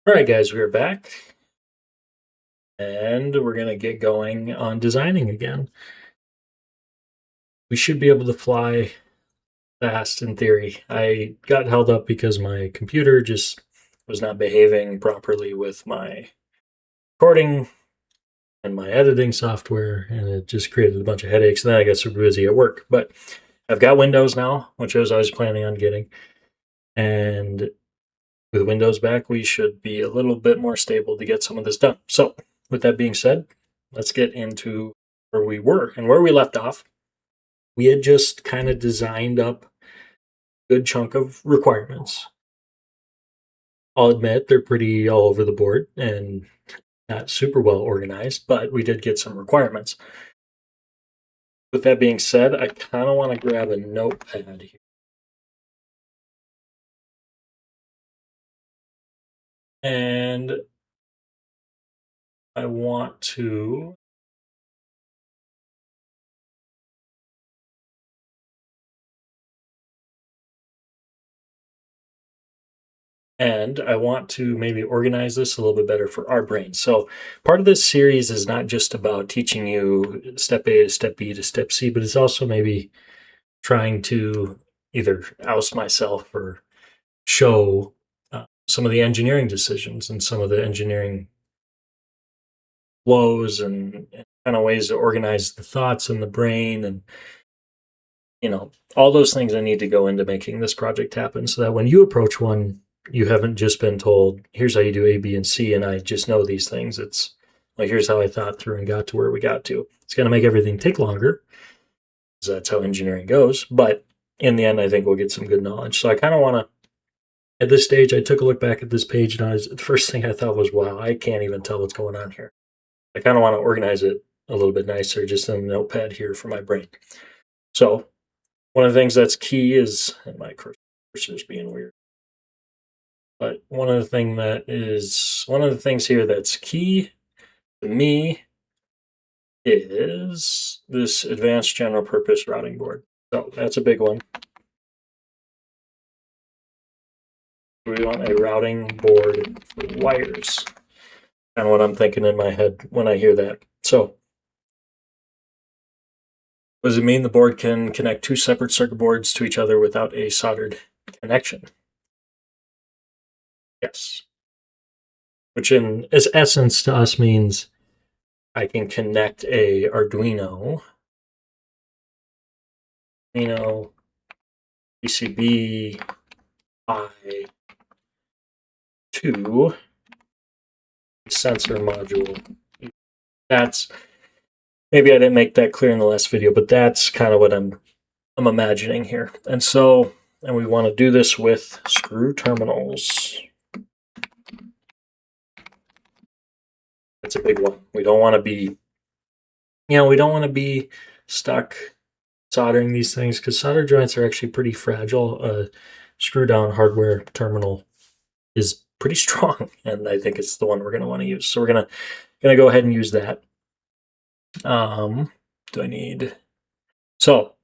All right, guys, we're back and we're going to get going on designing again. We should be able to fly fast in theory. I got held up because my computer just was not behaving properly with my recording and my editing software, and it just created a bunch of headaches. And then I got super busy at work. But I've got Windows now, which I was planning on getting. And with Windows back, we should be a little bit more stable to get some of this done. So, with that being said, let's get into where we were and where we left off. We had just kind of designed up a good chunk of requirements. I'll admit they're pretty all over the board and not super well organized, but we did get some requirements. With that being said, I kind of want to grab a notepad here. And I want to maybe organize this a little bit better for our brains. So part of this series is not just about teaching you step A to step B to step C, but it's also maybe trying to either oust myself or show some of the engineering decisions and some of the engineering flows and kind of ways to organize the thoughts in the brain and all those things I need to go into making this project happen so that when you approach one, you haven't just been told, here's how you do A, B, and C, and I just know these things. It's like, here's how I thought through and got to where we got to. It's going to make everything take longer, because that's how engineering goes. But in the end, I think we'll get some good knowledge. So I kind of want to, at this stage, I took a look back at this page, and the first thing I thought was, wow, I can't even tell what's going on here. I kind of want to organize it a little bit nicer just in a notepad here for my brain. So one of the things that's key is, and my cursor's being weird, but one of the things here that's key to me is this advanced general purpose routing board. So that's a big one. We want a routing board for wires. Kind of what I'm thinking in my head when I hear that. So what does it mean? The board can connect two separate circuit boards to each other without a soldered connection. Yes. Which in its essence to us means I can connect a Arduino PCB I to a sensor module. That's, maybe I didn't make that clear in the last video, but that's kind of what I'm imagining here. And we want to do this with screw terminals. That's a big one. We don't want to be stuck soldering these things because solder joints are actually pretty fragile. A screw down hardware terminal is pretty strong, and I think it's the one we're going to want to use. So we're going to go ahead and use that. So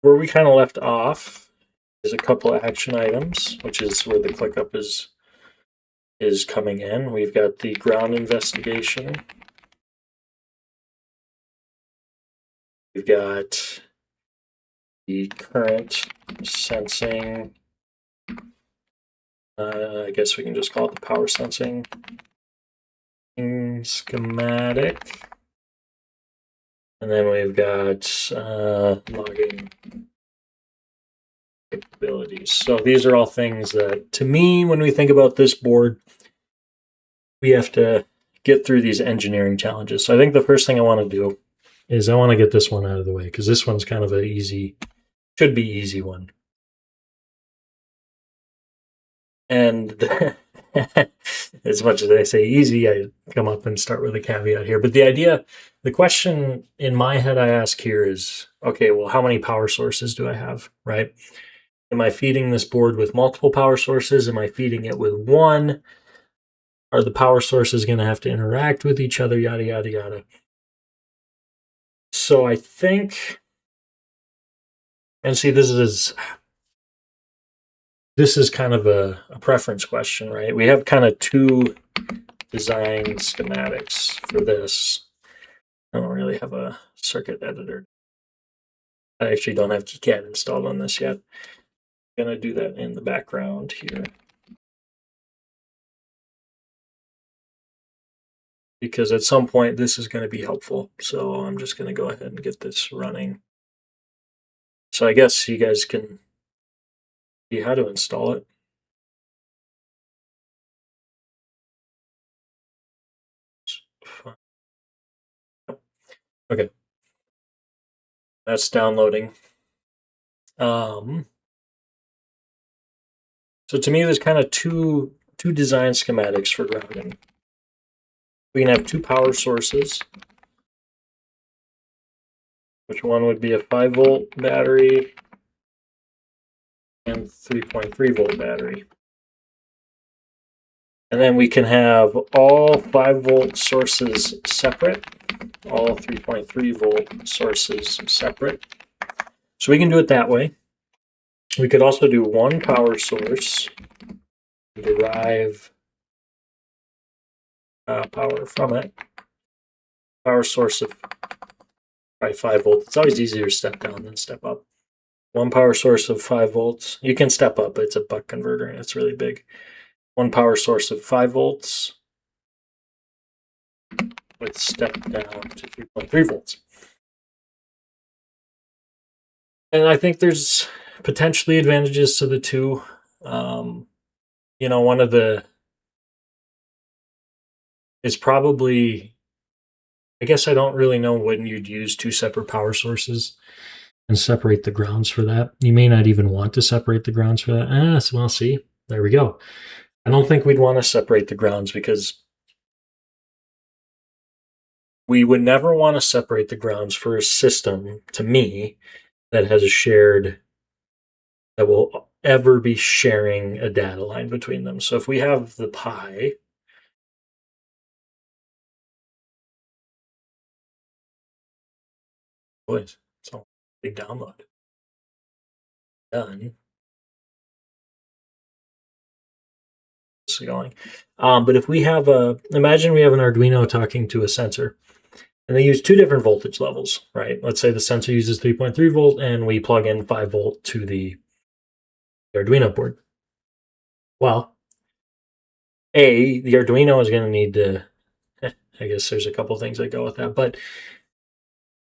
where we kind of left off is a couple of action items, which is where the ClickUp is coming in. We've got the ground investigation. We've got the current sensing. I guess we can just call it the power sensing schematic. And then we've got logging capabilities. So these are all things that, to me, when we think about this board, we have to get through these engineering challenges. So I think the first thing I want to do is I want to get this one out of the way because this one's kind of should be easy one. And as much as I say easy, I come up and start with a caveat here. But the question in my head I ask here is, okay, well, how many power sources do I have, right? Am I feeding this board with multiple power sources? Am I feeding it with one? Are the power sources going to have to interact with each other? Yada, yada, yada. So I think, and see, this is this is kind of a preference question, right? We have kind of two design schematics for this. I don't really have a circuit editor. I actually don't have KiCad installed on this yet. I'm going to do that in the background here. Because at some point this is going to be helpful. So I'm just going to go ahead and get this running. So I guess you guys can see how to install it. Okay. That's downloading. So to me, there's kind of two design schematics for grounding. We can have two power sources, which one would be a 5-volt battery and 3.3 volt battery. And then we can have all 5-volt sources separate, all 3.3 volt sources separate. So we can do it that way. We could also do one power source, derive power from it. Power source of probably 5 volts. It's always easier to step down than step up. One power source of 5 volts. You can step up, but it's a buck converter and it's really big. One power source of 5 volts with step down to 3.3 volts. And I think there's potentially advantages to the two. One of the is probably, I guess I don't really know when you'd use two separate power sources and separate the grounds for that. You may not even want to separate the grounds for that. So well, see, there we go. I don't think we'd want to separate the grounds because we would never want to separate the grounds for a system, to me, that has a shared, that will ever be sharing a data line between them. So if we have the Pi, boys, it's a big download. Done. It's going. But if we have imagine we have an Arduino talking to a sensor, and they use two different voltage levels, right? Let's say the sensor uses 3.3 volt, and we plug in 5 volt to the Arduino board. Well, the Arduino is going to need to, I guess there's a couple things that go with that, but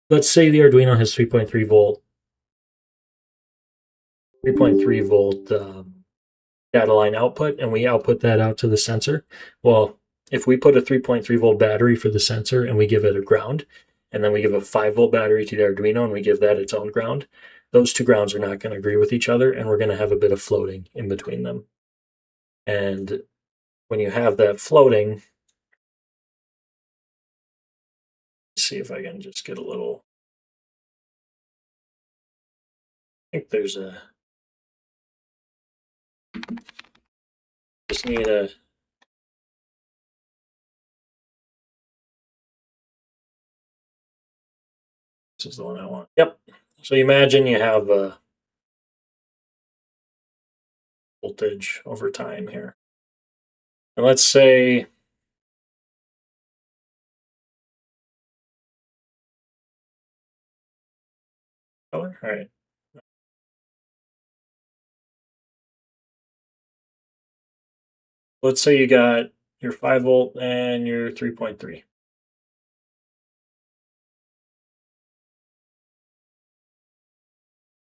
let's say the Arduino has 3.3 volt data line output, and we output that out to the sensor. Well, if we put a 3.3 volt battery for the sensor and we give it a ground, and then we give a 5 volt battery to the Arduino and we give that its own ground, those two grounds are not going to agree with each other, and we're going to have a bit of floating in between them. And when you have that floating, let's see if I can just get a little, I think there's just need a, this is the one I want. Yep. So imagine you have a voltage over time here. And let's say color. All right. Let's say you got your 5 volt and your 3.3.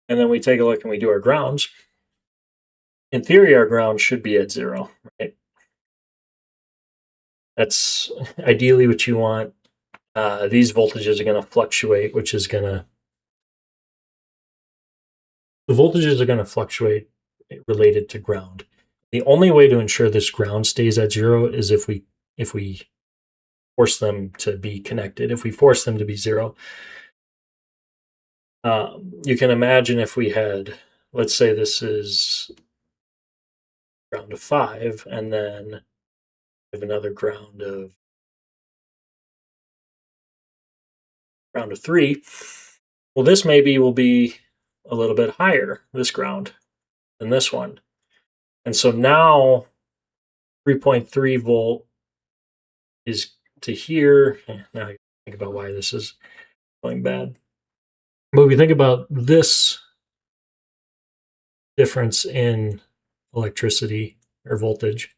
And then we take a look and we do our grounds. In theory, our ground should be at 0, right? That's ideally what you want. These voltages are going to fluctuate, the voltages are going to fluctuate related to ground. The only way to ensure this ground stays at 0 is if we force them to be connected. If we force them to be 0, you can imagine if we had, let's say this is ground of 5, and then we have another ground of 3. Well, this maybe will be a little bit higher, this ground, than this one. And so now 3.3 volt is to here. Now I think about why this is going bad. But if you think about this difference in electricity or voltage,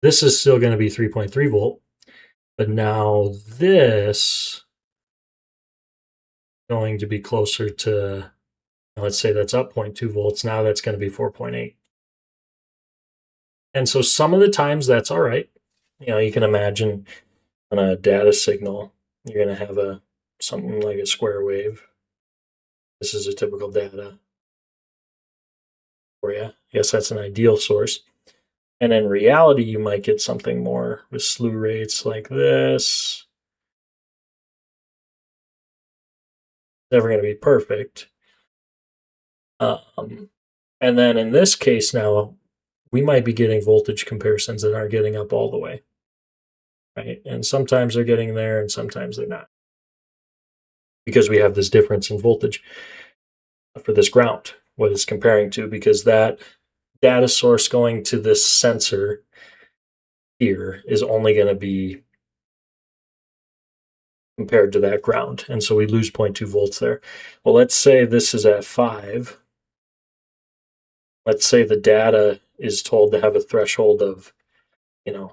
this is still going to be 3.3 volt. But now this is going to be closer to, let's say that's up 0.2 volts. Now that's going to be 4.8. And so some of the times that's all right. You can imagine on a data signal, you're going to have something like a square wave. This is a typical data for you. Yes, that's an ideal source. And in reality, you might get something more with slew rates like this. Never going to be perfect. And then in this case now, we might be getting voltage comparisons that aren't getting up all the way. Right? And sometimes they're getting there and sometimes they're not. Because we have this difference in voltage for this ground, what it's comparing to, because that data source going to this sensor here is only going to be compared to that ground. And so we lose 0.2 volts there. Well, let's say this is at 5. Let's say the data is told to have a threshold of, you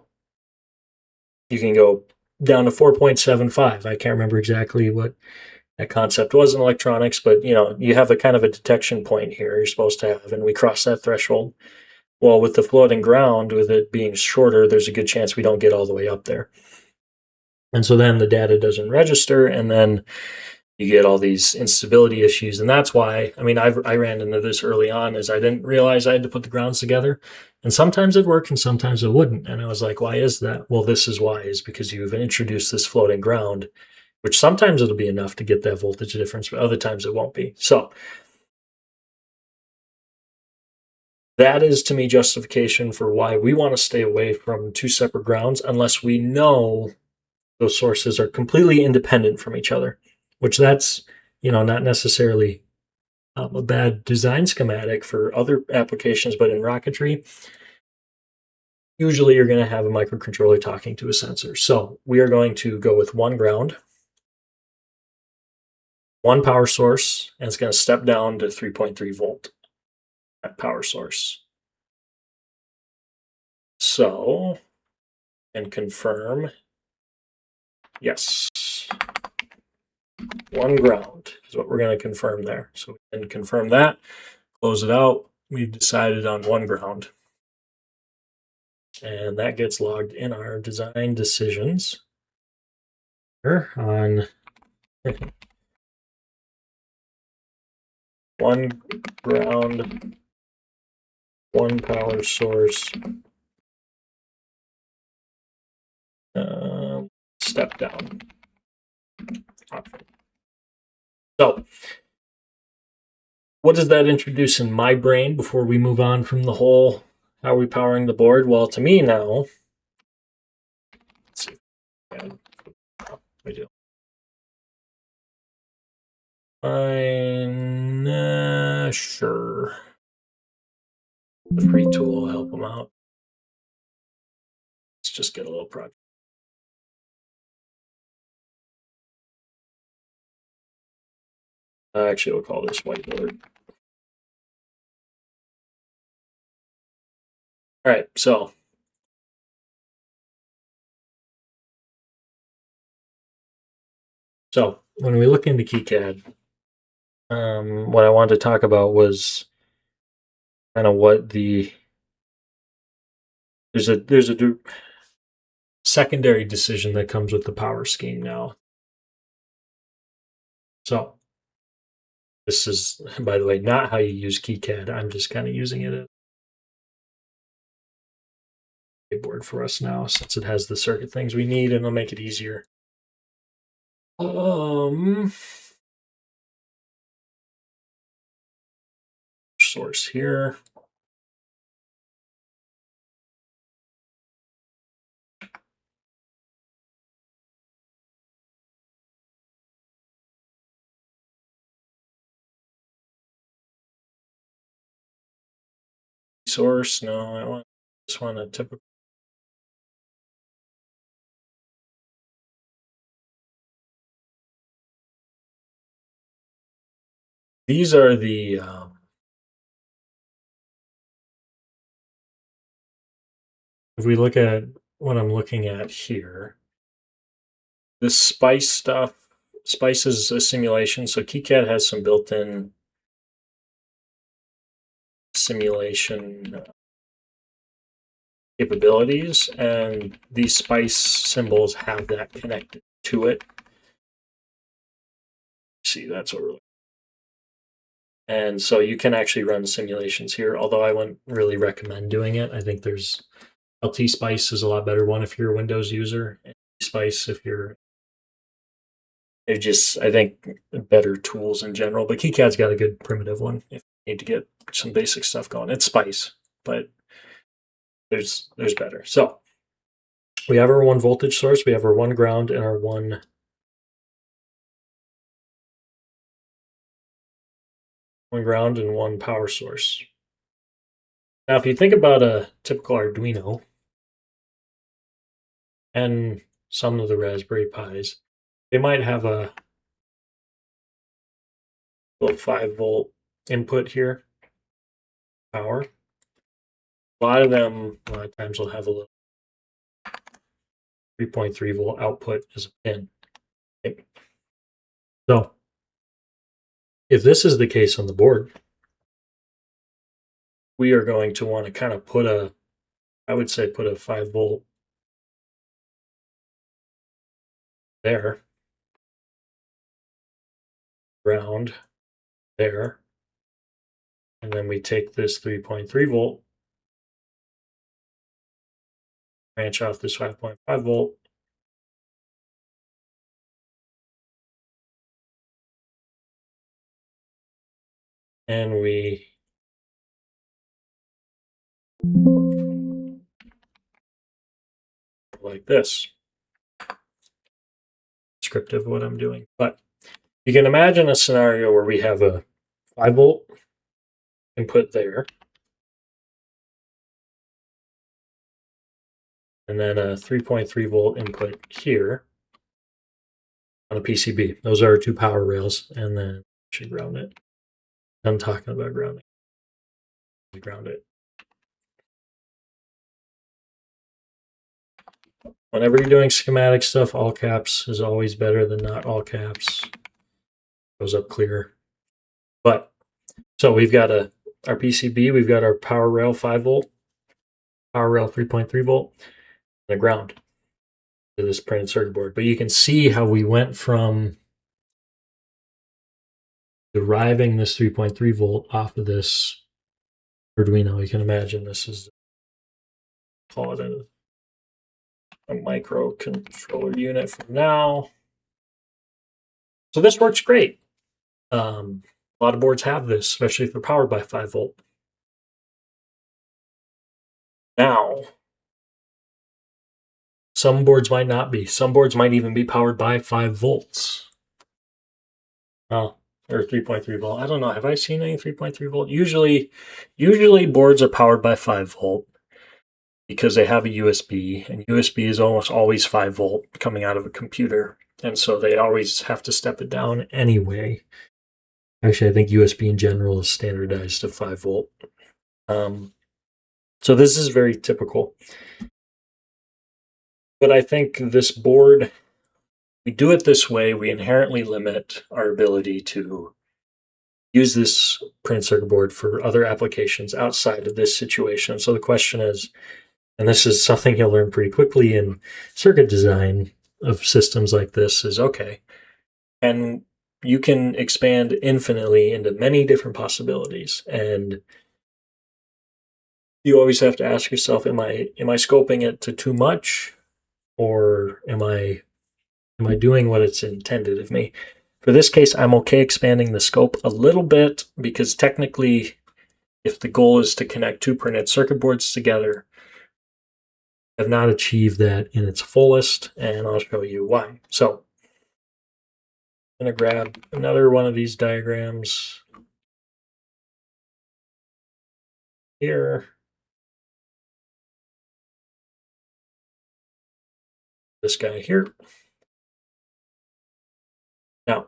can go down to 4.75. I can't remember exactly what that concept was in electronics, but you have a kind of a detection point here you're supposed to have, and we cross that threshold. Well, with the floating ground, with it being shorter, there's a good chance we don't get all the way up there. And so then the data doesn't register, and then you get all these instability issues. And that's why, I ran into this early on, is I didn't realize I had to put the grounds together. And sometimes it'd work and sometimes it wouldn't. And I was like, why is that? Well, this is why, is because you've introduced this floating ground, which sometimes it'll be enough to get that voltage difference, but other times it won't be. So that is, to me, justification for why we want to stay away from two separate grounds unless we know those sources are completely independent from each other, which that's, not necessarily a bad design schematic for other applications, but in rocketry, usually you're going to have a microcontroller talking to a sensor. So we are going to go with one ground, one power source, and it's going to step down to 3.3 volt at power source. So, and confirm, yes, one ground is what we're going to confirm there. So we can confirm that, close it out. We've decided on one ground. And that gets logged in our design decisions here on one ground, one power source, step down option. So what does that introduce in my brain before we move on from the whole how are we powering the board? Well, to me now, let's see. We do. Fine, sure. The free tool will help them out. Let's just get a little project. Actually, we'll call this whiteboard. All right, so when we look into KiCad, what I wanted to talk about was kind of what there's a secondary decision that comes with the power scheme now. So this is, by the way, not how you use KiCad. I'm just kind of using it as a board for us now, since it has the circuit things we need, and it'll make it easier. Source here. source. No, I just want a typical. These are the if we look at what I'm looking at here, the Spice stuff. Spice is a simulation, so KiCad has some built-in simulation capabilities, and these Spice symbols have that connected to it. See, that's what we're looking at. And so you can actually run simulations here, although I wouldn't really recommend doing it. I think there's LT Spice is a lot better one if you're a Windows user, and Spice if you're they're just, I think, better tools in general. But KiCad's got a good primitive one if you need to get some basic stuff going. It's Spice, but there's better. So we have our one voltage source, we have our one ground, and our one ground and one power source. Now, if you think about a typical Arduino and some of the Raspberry Pis, they might have a little 5-volt input here, power. A lot of times will have a little 3.3-volt output as a pin. Okay. So if this is the case on the board, we are going to want to kind of put a 5-volt there, ground there, and then we take this 3.3-volt, branch off this 5.5-volt, and we like this. Descriptive of what I'm doing. But you can imagine a scenario where we have a 5-volt input there, and then a 3.3-volt input here on a PCB. Those are our two power rails, and then we should ground it. I'm talking about grounding. We ground it. Whenever you're doing schematic stuff, all caps is always better than not all caps. Goes up clear. But so we've got our PCB, we've got our power rail 5-volt, power rail 3.3-volt, and a ground to this printed circuit board. But you can see how we went from deriving this 3.3-volt off of this Arduino. You can imagine this is, call it a microcontroller unit for now. So this works great. A lot of boards have this, especially if they're powered by 5-volt. Now, some boards might not be. Some boards might even be powered by 5 volts. Or 3.3-volt. I don't know. Have I seen any 3.3-volt? Usually boards are powered by 5-volt because they have a USB, and USB is almost always 5-volt coming out of a computer. And so they always have to step it down anyway. Actually, I think USB in general is standardized to 5-volt. So this is very typical. But I think this board, we do it this way, we inherently limit our ability to use this printed circuit board for other applications outside of this situation. So the question is, and this is something you'll learn pretty quickly in circuit design of systems like this, is okay, and you can expand infinitely into many different possibilities. And you always have to ask yourself, am I scoping it to too much, or am I doing what it's intended of me? For this case, I'm okay expanding the scope a little bit, because technically, if the goal is to connect two printed circuit boards together, I have not achieved that in its fullest, and I'll show you why. So I'm going to grab another one of these diagrams here. this guy here. Now,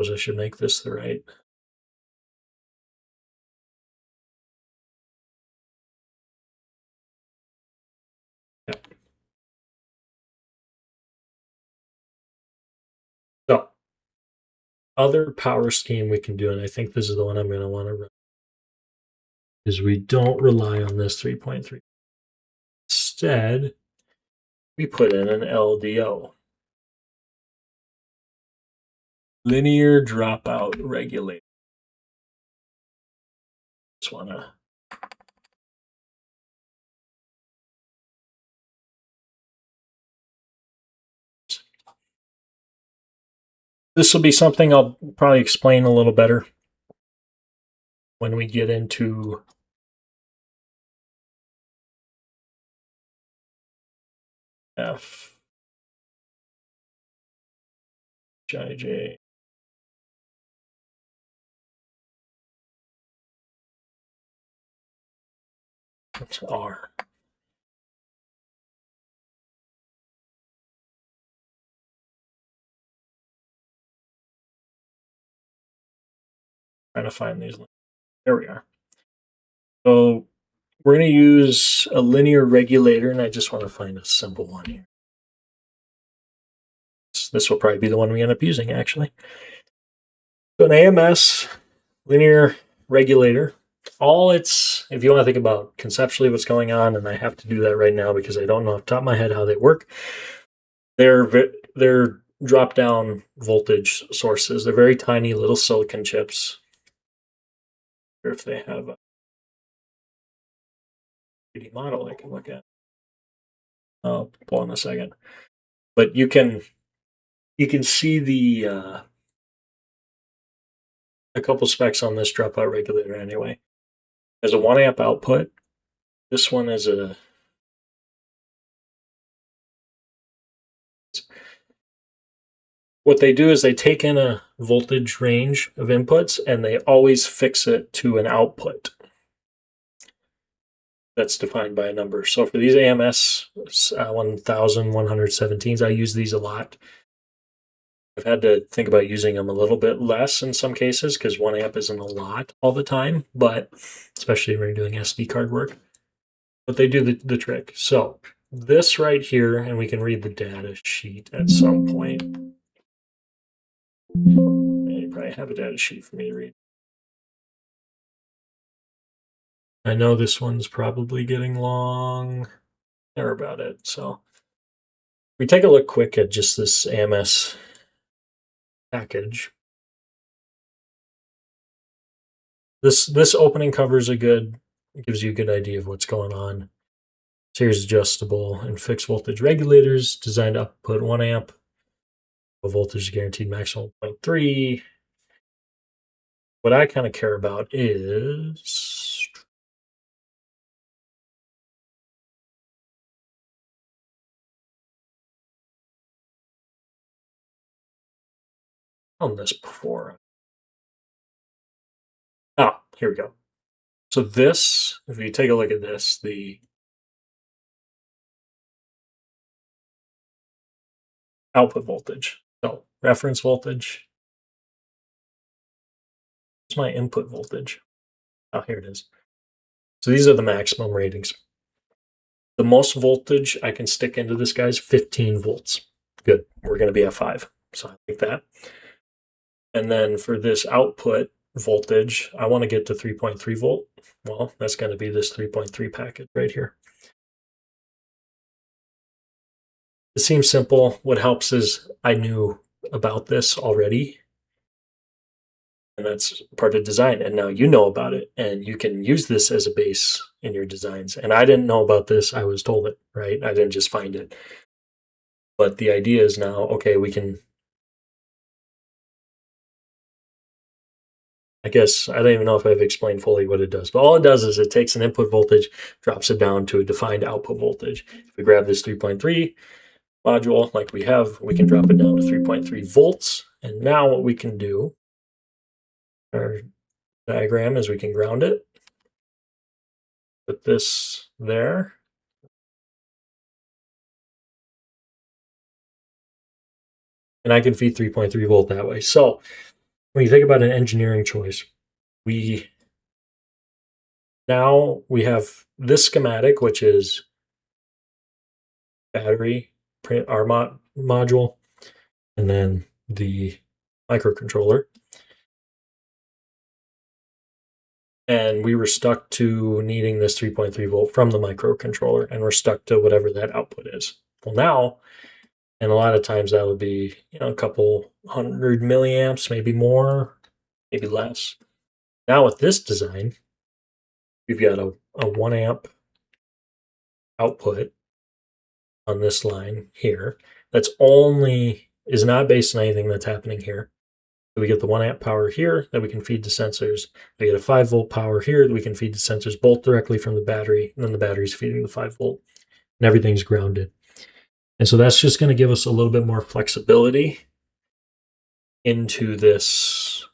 suppose I should make this the right. Yeah. So, other power scheme we can do, and I think this is the one I'm going to want to run, is we don't rely on this 3.3. Instead, we put in an LDO. Linear dropout regulator. Just want to this will be something I'll probably explain a little better when we get into F, J. What's R? Trying to find these. There we are. So we're going to use a linear regulator, and I just want to find a simple one here. This will probably be the one we end up using, actually. So an AMS linear regulator. All it's, if you want to think about conceptually what's going on, and I have to do that right now because I don't know off the top of my head how they work. They're drop-down voltage sources. They're very tiny little silicon chips. If they have a 3D model I can look at. I'll pull in a second. But you can see the a couple specs on this dropout regulator anyway. As a 1 amp output, this one is a what they do is they take in a voltage range of inputs and they always fix it to an output that's defined by a number. So for these AMS 1117s, I use these a lot. I've had to think about using them a little bit less in some cases because 1 amp isn't a lot all the time, but especially when you're doing SD card work. But they do the trick. So this right here, and we can read the data sheet at some point. You probably have a data sheet for me to read. I know this one's probably getting long. There about it. So we take a look quick at just this AMS package. This opening covers gives you a good idea of what's going on. So here's adjustable and fixed voltage regulators designed to output 1 amp. A voltage guaranteed maximum 0.3. What I kind of care about is on this before. Oh, here we go. So this, if you take a look at this, the output voltage. So reference voltage. What's my input voltage? Oh, here it is. So these are the maximum ratings. The most voltage I can stick into this guy's 15 volts. Good. We're going to be at 5. So I like that. And then for this output voltage, I want to get to 3.3 volt. Well, that's going to be this 3.3 package right here. It seems simple. What helps is I knew about this already. And that's part of design. And now you know about it and you can use this as a base in your designs. And I didn't know about this. I was told it, right? I didn't just find it. But the idea is now, okay, we can, I guess, I don't even know if I've explained fully what it does, but all it does is it takes an input voltage, drops it down to a defined output voltage. If we grab this 3.3 module like we have, we can drop it down to 3.3 volts. And now what we can do, our diagram is we can ground it. Put this there. And I can feed 3.3 volt that way. So when you think about an engineering choice, we have this schematic, which is battery, print our module, and then the microcontroller. And we were stuck to needing this 3.3 volt from the microcontroller, and we're stuck to whatever that output is. Well, now, and a lot of times that would be, a couple hundred milliamps, maybe more, maybe less. Now with this design, we've got a 1 amp output on this line here that's only is not based on anything that's happening here. So we get the 1 amp power here that we can feed to sensors. We get a 5 volt power here that we can feed to sensors, both directly from the battery, and then the battery's feeding the 5 volt, and everything's grounded. And so that's just going to give us a little bit more flexibility into this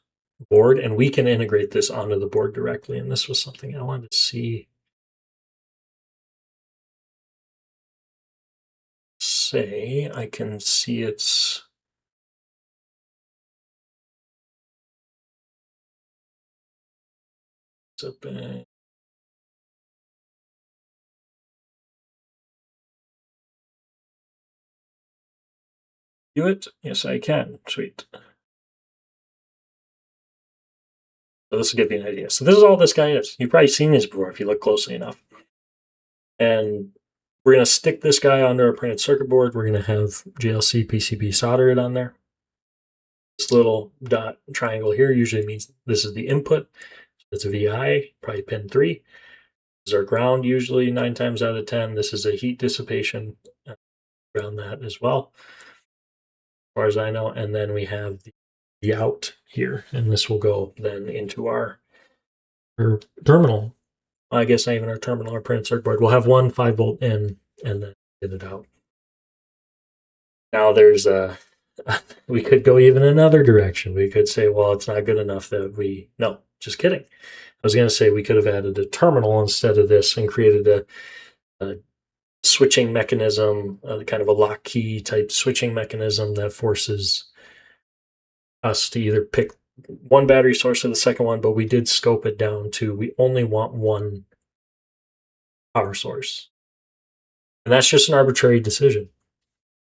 board, and we can integrate this onto the board directly. And this was something I wanted to see. Say I can see it's up in do it. Yes, I can. Sweet. So this will give you an idea. So this is all this guy is. You've probably seen this before if you look closely enough. And we're going to stick this guy onto our printed circuit board. We're going to have GLC PCB solder it on there. This little dot triangle here usually means this is the input. It's a VI, probably pin 3. This is our ground usually 9 times out of 10. This is a heat dissipation around that as well, as far as I know. And then we have the out here, and this will go then into our terminal. I guess not even our terminal, our printed circuit board. We'll have one 5 volt in and then get it out. Now there's we could go even another direction. We could say, well, it's not good enough that no, just kidding. I was going to say we could have added a terminal instead of this and created a switching mechanism, kind of a lock key type switching mechanism that forces us to either pick one battery source or the second one, but we did scope it down to we only want one power source. And that's just an arbitrary decision.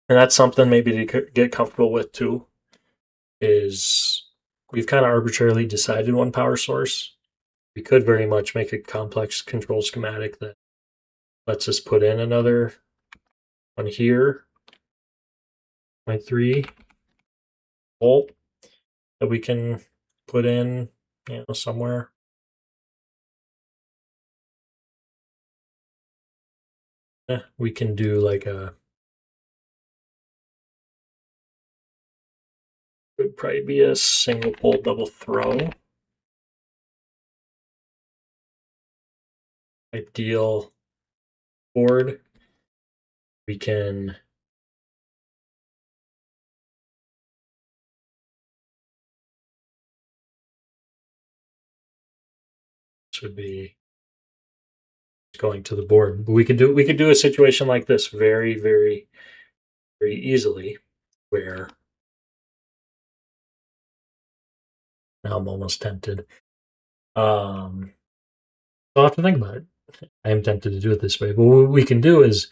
And that's something maybe to get comfortable with too, is we've kind of arbitrarily decided one power source. We could very much make a complex control schematic that lets us put in another one here, 0.3 volt, that we can put in, somewhere. We can do like would probably be a single pole double throw. Ideal board. We can this would be going to the board. But we could do a situation like this very, very, very easily, where now I'm almost tempted. I'll have to think about it. I am tempted to do it this way. But what we can do is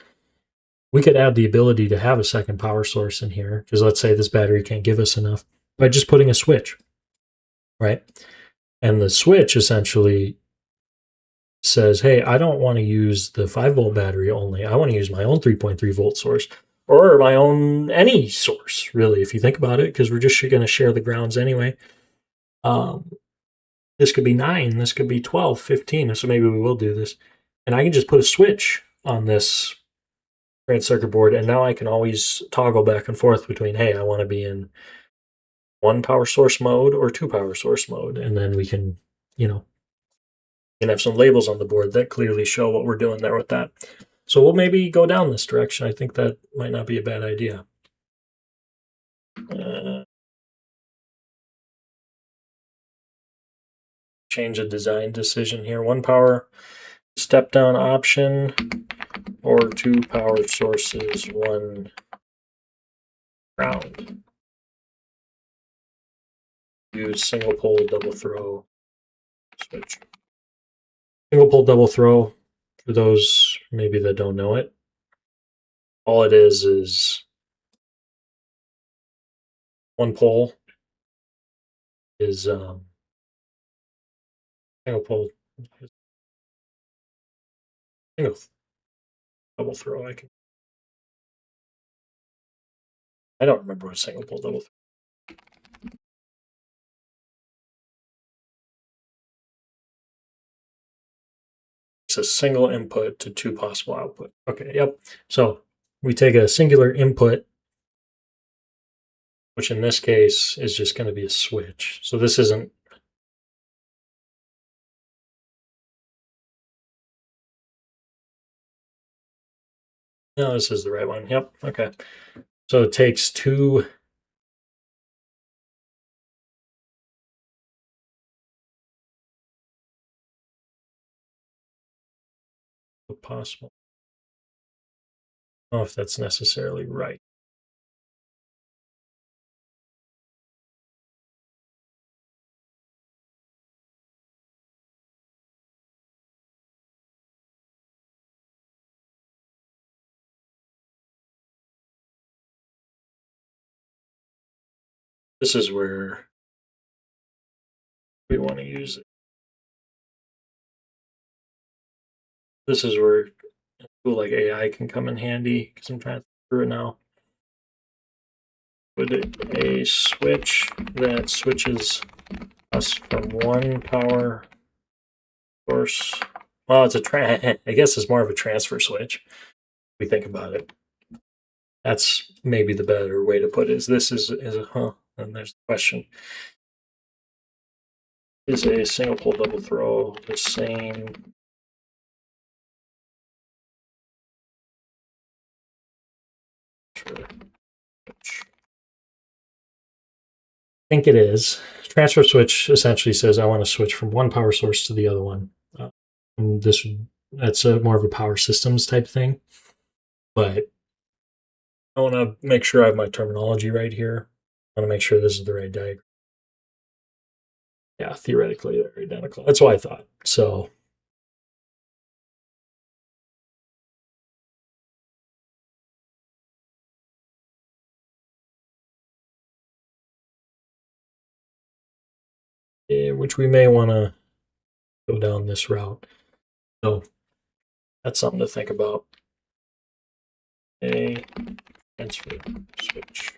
we could add the ability to have a second power source in here, because let's say this battery can't give us enough, by just putting a switch, right? And the switch essentially says, hey, I don't want to use the 5 volt battery only. I want to use my own 3.3 volt source, or my own any source, really, if you think about it, because we're just going to share the grounds anyway. This could be 9, this could be 12, 15, so maybe we will do this. And I can just put a switch on this printed circuit board, and now I can always toggle back and forth between, hey, I want to be in 1 power source mode or 2 power source mode, and then we can, have some labels on the board that clearly show what we're doing there with that. So we'll maybe go down this direction. I think that might not be a bad idea. Change a design decision here. 1 power step down option, or 2 power sources, 1 ground. Use single pole double throw switch. Single pole double throw, for those maybe that don't know it, all it is 1 pole is single pole, single double throw. I don't remember what single pole double throw. It's a single input to 2 possible output. Okay, yep. So we take a singular input, which in this case is just going to be a switch. So this isn't. No, this is the right one. Yep. Okay. So it takes 2 possible. I don't know if that's necessarily right. This is where we want to use it. This is where a tool like AI can come in handy because I'm trying to think through it now. Would a switch that switches us from 1 power source? Well, it's I guess it's more of a transfer switch. If we think about it. That's maybe the better way to put it. This is a huh? And there's the question: is a single pole double throw the same? I think it is. Transfer switch essentially says I want to switch from one power source to the other one. And that's more of a power systems type thing. But I want to make sure I have my terminology right here. I want to make sure this is the right diagram. Yeah, theoretically they're identical. That's what I thought. So which we may want to go down this route. So that's something to think about. A transfer switch.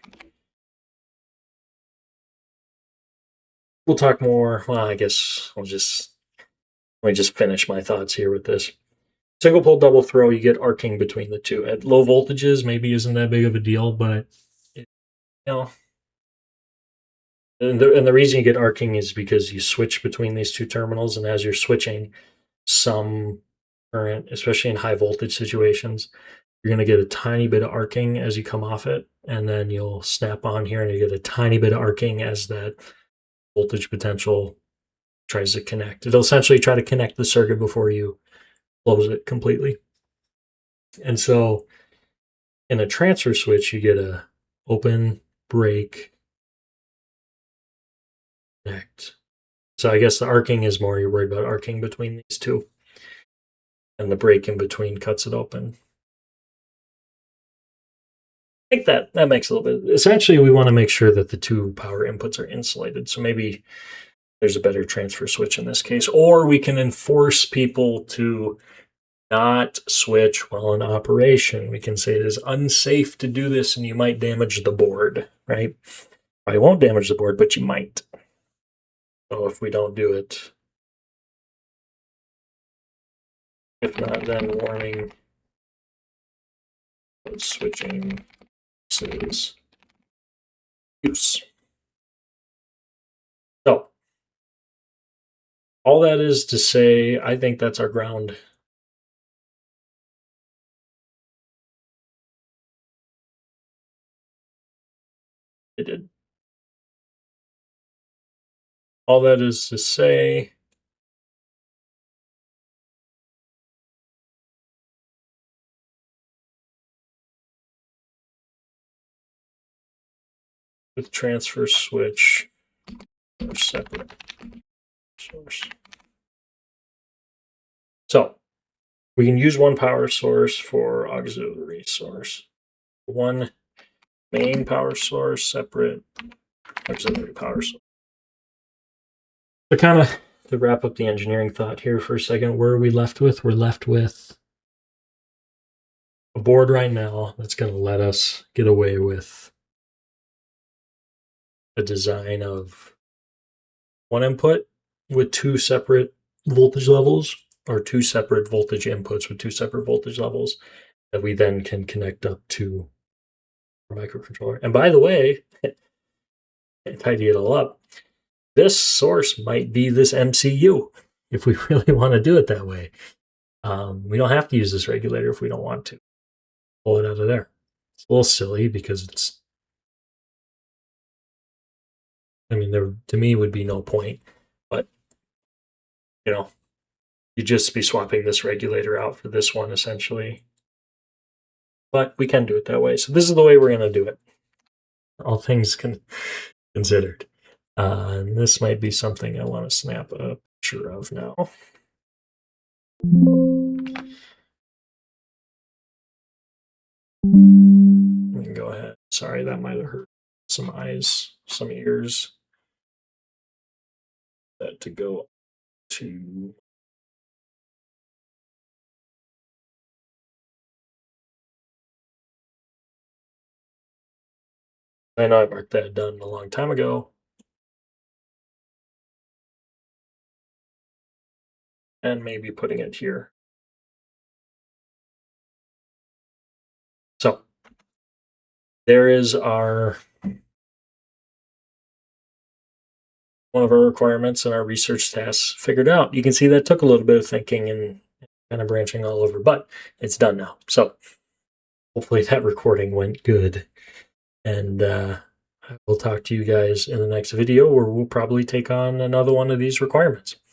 We'll talk more. Well, I guess let me just finish my thoughts here with this. Single pole double throw, you get arcing between the two. At low voltages, maybe isn't that big of a deal, but you know, and the reason you get arcing is because you switch between these two terminals, and as you're switching, some current, especially in high voltage situations, you're going to get a tiny bit of arcing as you come off it, and then you'll snap on here, and you get a tiny bit of arcing as that voltage potential tries to connect. It'll essentially try to connect the circuit before you close it completely. And so in a transfer switch, you get a open, break, connect. So I guess the arcing is more you're worried about arcing between these two. And the break in between cuts it open. I think that makes a little bit. Essentially, we want to make sure that the 2 power inputs are insulated. So maybe there's a better transfer switch in this case. Or we can enforce people to not switch while in operation. We can say it is unsafe to do this and you might damage the board, right? I won't damage the board, but you might. So if we don't do it, if not, then warning switching is use. So all that is to say, I think that's our ground. It did. All that is to say, with transfer switch or separate source. So we can use one power source for auxiliary source. One main power source, separate auxiliary power source. So kind of to wrap up the engineering thought here for a second, where are we left with? We're left with a board right now that's going to let us get away with a design of one input with two separate voltage levels, or two separate voltage inputs with two separate voltage levels that we then can connect up to our microcontroller. And by the way, to tidy it all up, this source might be this MCU if we really want to do it that way. We don't have to use this regulator if we don't want to. Pull it out of there. It's a little silly because it's, I mean, there to me would be no point, but you know, you'd just be swapping this regulator out for this one essentially. But we can do it that way. So this is the way we're going to do it. All things considered. And this might be something I want to snap a picture of now. We can go ahead. Sorry, that might have hurt some eyes, some ears. That to go to. I know I marked that done a long time ago. And maybe putting it here. So there is our one of our requirements and our research tasks figured out. You can see that took a little bit of thinking and kind of branching all over, but it's done now. So hopefully that recording went good. And I will talk to you guys in the next video where we'll probably take on another one of these requirements.